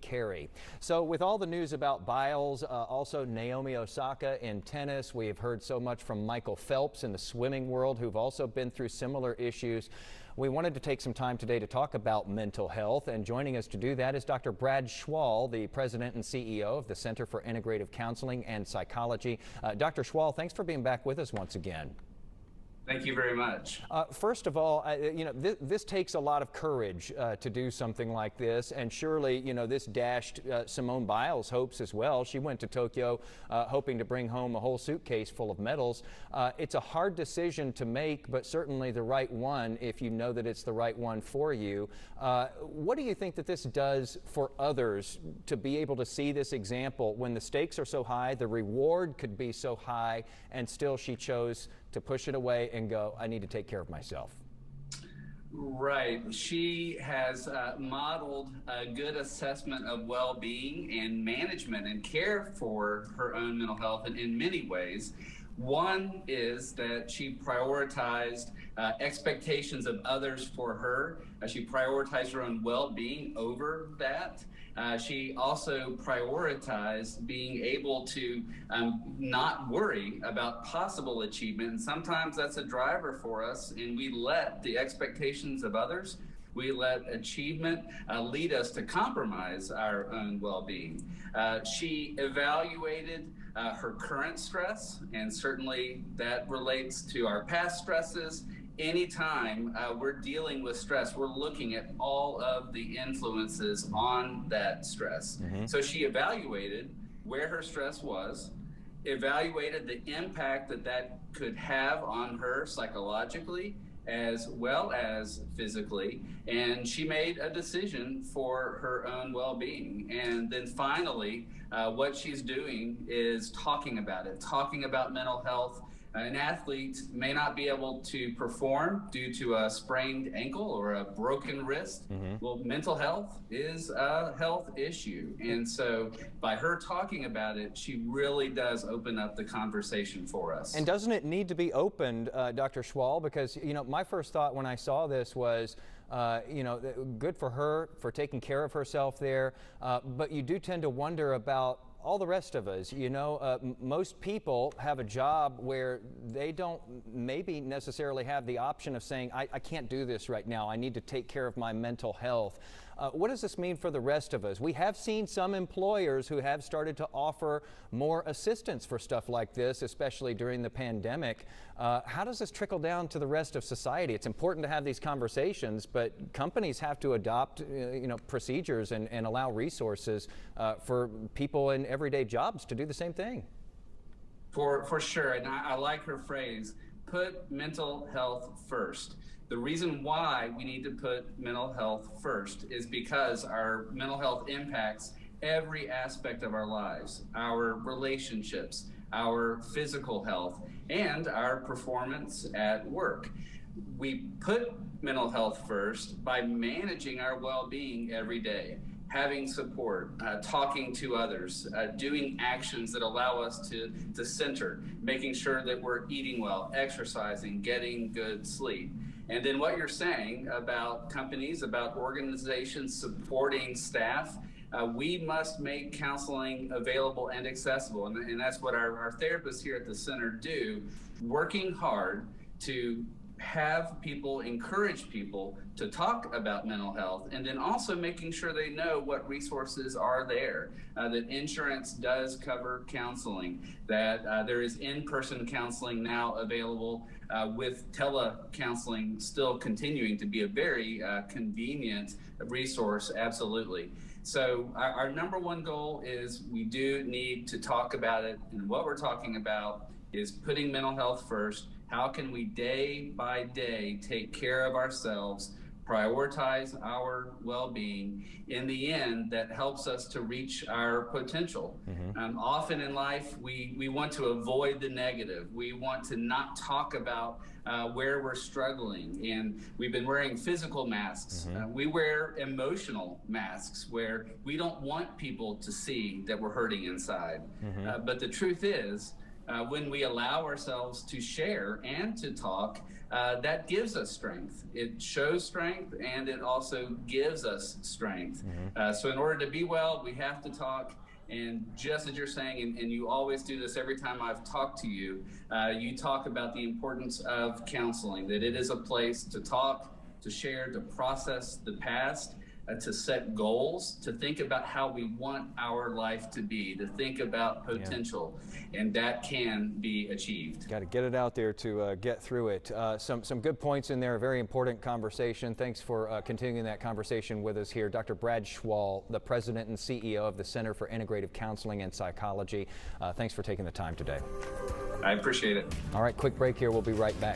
Carey. So with all the news about Biles, also Naomi Osaka in tennis, we have heard so much from Michael Phelps in the swimming world, who've also been through similar issues. We wanted to take some time today to talk about mental health, and joining us to do that is Dr. Brad Schwall, the president and CEO of the Center for Integrative Counseling and Psychology. Dr. Schwall, thanks for being back with us once again. Thank you very much. First of all, this takes a lot of courage to do something like this, and surely, this dashed Simone Biles' hopes as well. She went to Tokyo hoping to bring home a whole suitcase full of medals. It's a hard decision to make, but certainly the right one if you know that it's the right one for you. What do you think that this does for others to be able to see this example when the stakes are so high, the reward could be so high, and still she chose to push it away and go, I need to take care of myself? Right. She has modeled a good assessment of well-being and management and care for her own mental health in many ways. One is that she prioritized expectations of others for her. She prioritized her own well-being over that. She also prioritized being able to not worry about possible achievement. And sometimes that's a driver for us, and we let the expectations of others, we let achievement lead us to compromise our own well-being. She evaluated her current stress, and certainly that relates to our past stresses. Anytime we're dealing with stress, we're looking at all of the influences on that stress. Mm-hmm. So she evaluated where her stress was, evaluated the impact that could have on her psychologically, as well as physically, and she made a decision for her own well-being. And then finally, what she's doing is talking about it, talking about mental health. An athlete may not be able to perform due to a sprained ankle or a broken wrist. Mm-hmm. Well, mental health is a health issue. And so by her talking about it, she really does open up the conversation for us. And doesn't it need to be opened, Dr. Schwall? Because, my first thought when I saw this was, good for her for taking care of herself there. But you do tend to wonder about all the rest of us. Most people have a job where they don't maybe necessarily have the option of saying, I can't do this right now. I need to take care of my mental health. What does this mean for the rest of us? We have seen some employers who have started to offer more assistance for stuff like this, especially during the pandemic. How does this trickle down to the rest of society? It's important to have these conversations, but companies have to adopt procedures and allow resources for people in everyday jobs to do the same thing. For sure, and I like her phrase, put mental health first. The reason why we need to put mental health first is because our mental health impacts every aspect of our lives, our relationships, our physical health, and our performance at work. We put mental health first by managing our well-being every day, having support, talking to others, doing actions that allow us to center, making sure that we're eating well, exercising, getting good sleep. And then what you're saying about companies, about organizations supporting staff, we must make counseling available and accessible. And that's what our therapists here at the center do, working hard to have people, encourage people to talk about mental health, and then also making sure they know what resources are there, that insurance does cover counseling, that there is in-person counseling now available, with telecounseling still continuing to be a very convenient resource, absolutely. So our number one goal is we do need to talk about it, and what we're talking about is putting mental health first. How can we day by day take care of ourselves, prioritize our well-being? In the end, that helps us to reach our potential. Mm-hmm. Often in life, we want to avoid the negative. We want to not talk about where we're struggling. And we've been wearing physical masks. Mm-hmm. We wear emotional masks where we don't want people to see that we're hurting inside. Mm-hmm. But the truth is, when we allow ourselves to share and to talk, that gives us strength. It shows strength, and it also gives us strength. So in order to be well, we have to talk. And just as you're saying, and you always do this every time I've talked to you, you talk about the importance of counseling, that it is a place to talk, to share, to process the past, to set goals, to think about how we want our life to be, to think about potential, and that can be achieved. Got to get it out there to get through it. Some good points in there, a very important conversation. Thanks for continuing that conversation with us here. Dr. Brad Schwall, the President and CEO of the Center for Integrative Counseling and Psychology. Thanks for taking the time today. I appreciate it. All right, quick break here. We'll be right back.